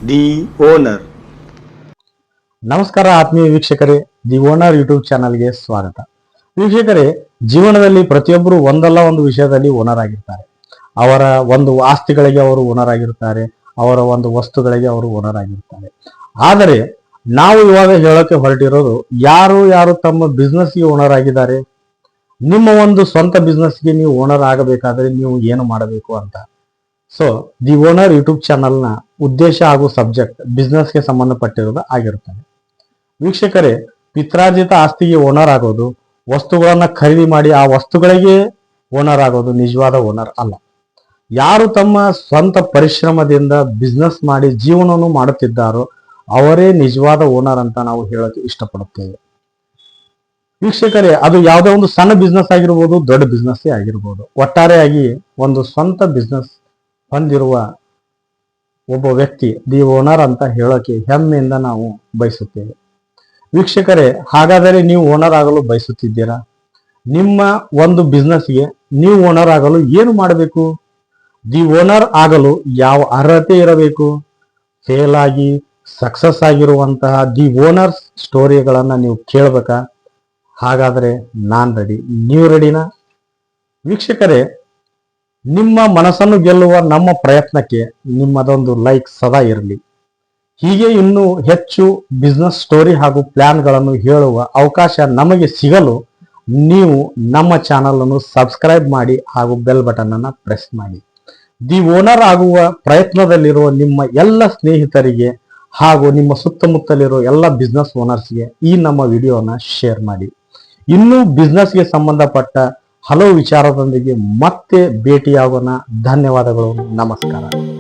The owner. ನಮಸ್ಕಾರ ಆತ್ಮೀಯ ವೀಕ್ಷಕರೇ, ದಿ ಓನರ್ ಯೂಟ್ಯೂಬ್ ಚಾನಲ್ಗೆ ಸ್ವಾಗತ. ವೀಕ್ಷಕರೇ, ಜೀವನದಲ್ಲಿ ಪ್ರತಿಯೊಬ್ಬರು ಒಂದಲ್ಲ ಒಂದು ವಿಷಯದಲ್ಲಿ ಓನರ್ ಆಗಿರ್ತಾರೆ. ಅವರ ಒಂದು ಆಸ್ತಿಗಳಿಗೆ ಅವರು ಓನರ್ ಆಗಿರ್ತಾರೆ, ಅವರ ಒಂದು ವಸ್ತುಗಳಿಗೆ ಅವರು ಓನರ್ ಆಗಿರ್ತಾರೆ. ಆದರೆ ನಾವು ಇವಾಗ ಹೇಳೋಕೆ ಹೊರಟಿರೋದು, ಯಾರು ತಮ್ಮ ಬಿಸ್ನೆಸ್ಗೆ ಓನರ್ ಆಗಿದ್ದಾರೆ, ನಿಮ್ಮ ಒಂದು ಸ್ವಂತ ಬಿಸ್ನೆಸ್ಗೆ ನೀವು ಓನರ್ ಆಗಬೇಕಾದ್ರೆ ನೀವು ಏನು ಮಾಡಬೇಕು ಅಂತ. ಸೊ ದಿ ಓನರ್ ಯೂಟ್ಯೂಬ್ ಚಾನಲ್ನ ಉದ್ದೇಶ ಹಾಗೂ ಸಬ್ಜೆಕ್ಟ್ ಬಿಸ್ನೆಸ್ಗೆ ಸಂಬಂಧಪಟ್ಟಿರೋದು ಆಗಿರುತ್ತದೆ. ವೀಕ್ಷಕರೇ, ಪಿತ್ರಾರ್ಜಿತ ಆಸ್ತಿಗೆ ಓನರ್ ಆಗೋದು, ವಸ್ತುಗಳನ್ನ ಖರೀದಿ ಮಾಡಿ ಆ ವಸ್ತುಗಳಿಗೆ ಓನರ್ ಆಗೋದು ನಿಜವಾದ ಓನರ್ ಅಲ್ಲ. ಯಾರು ತಮ್ಮ ಸ್ವಂತ ಪರಿಶ್ರಮದಿಂದ ಬಿಸ್ನೆಸ್ ಮಾಡಿ ಜೀವನವನ್ನು ಮಾಡುತ್ತಿದ್ದಾರೋ ಅವರೇ ನಿಜವಾದ ಓನರ್ ಅಂತ ನಾವು ಹೇಳೋಕೆ ಇಷ್ಟಪಡುತ್ತೇವೆ. ವೀಕ್ಷಕರೇ, ಅದು ಯಾವುದೋ ಒಂದು ಸಣ್ಣ ಬಿಸ್ನೆಸ್ ಆಗಿರ್ಬೋದು, ದೊಡ್ಡ ಬಿಸ್ನೆಸ್ ಆಗಿರ್ಬೋದು, ಒಟ್ಟಾರೆಯಾಗಿ ಒಂದು ಸ್ವಂತ ಬಿಸ್ನೆಸ್ ಹೊಂದಿರುವ ಒಬ್ಬ ವ್ಯಕ್ತಿ ದಿ ಓನರ್ ಅಂತ ಹೇಳೋಕೆ ಹೆಮ್ಮೆಯಿಂದ ನಾವು ಬಯಸುತ್ತೇವೆ. ವೀಕ್ಷಕರೇ, ಹಾಗಾದರೆ ನೀವು ಓನರ್ ಆಗಲು ಬಯಸುತ್ತಿದ್ದೀರಾ? ನಿಮ್ಮ ಒಂದು ಬಿಸ್ನೆಸ್ಗೆ ನೀವು ಓನರ್ ಆಗಲು ಏನು ಮಾಡಬೇಕು? ದಿ ಓನರ್ ಆಗಲು ಯಾವ ಅರ್ಹತೆ ಇರಬೇಕು? ಫೇಲ್ ಆಗಿ ಸಕ್ಸಸ್ ಆಗಿರುವಂತಹ ದಿ ಓನರ್ಸ್ ಸ್ಟೋರಿಗಳನ್ನ ನೀವು ಕೇಳಬೇಕಾ? ಹಾಗಾದ್ರೆ ನಾನ್ ರೆಡಿ, ನೀವು ರೆಡಿನಾ? ವೀಕ್ಷಕರೇ, ನಿಮ್ಮ ಮನಸ್ಸನ್ನು ಗೆಲ್ಲುವ ನಮ್ಮ ಪ್ರಯತ್ನಕ್ಕೆ ನಿಮ್ಮದೊಂದು ಲೈಕ್ ಸದಾ ಇರಲಿ. ಹೀಗೆ ಇನ್ನೂ ಹೆಚ್ಚು ಬಿಸ್ನೆಸ್ ಸ್ಟೋರಿ ಹಾಗೂ ಪ್ಲಾನ್ಗಳನ್ನು ಹೇಳುವ ಅವಕಾಶ ನಮಗೆ ಸಿಗಲು ನೀವು ನಮ್ಮ ಚಾನಲ್ ಅನ್ನು ಸಬ್ಸ್ಕ್ರೈಬ್ ಮಾಡಿ ಹಾಗೂ ಬೆಲ್ ಬಟನ್ ಅನ್ನು ಪ್ರೆಸ್ ಮಾಡಿ. ದಿ ಓನರ್ ಆಗುವ ಪ್ರಯತ್ನದಲ್ಲಿರುವ ನಿಮ್ಮ ಎಲ್ಲ ಸ್ನೇಹಿತರಿಗೆ ಹಾಗೂ ನಿಮ್ಮ ಸುತ್ತಮುತ್ತಲಿರೋ ಎಲ್ಲ ಬಿಸ್ನೆಸ್ ಓನರ್ಸ್ಗೆ ಈ ನಮ್ಮ ವಿಡಿಯೋನ ಶೇರ್ ಮಾಡಿ. ಇನ್ನೂ ಬಿಸ್ನೆಸ್ಗೆ ಸಂಬಂಧಪಟ್ಟ ಹಲವು ವಿಚಾರದೊಂದಿಗೆ ಮತ್ತೆ ಭೇಟಿಯಾಗೋಣ. ಧನ್ಯವಾದಗಳು, ನಮಸ್ಕಾರ.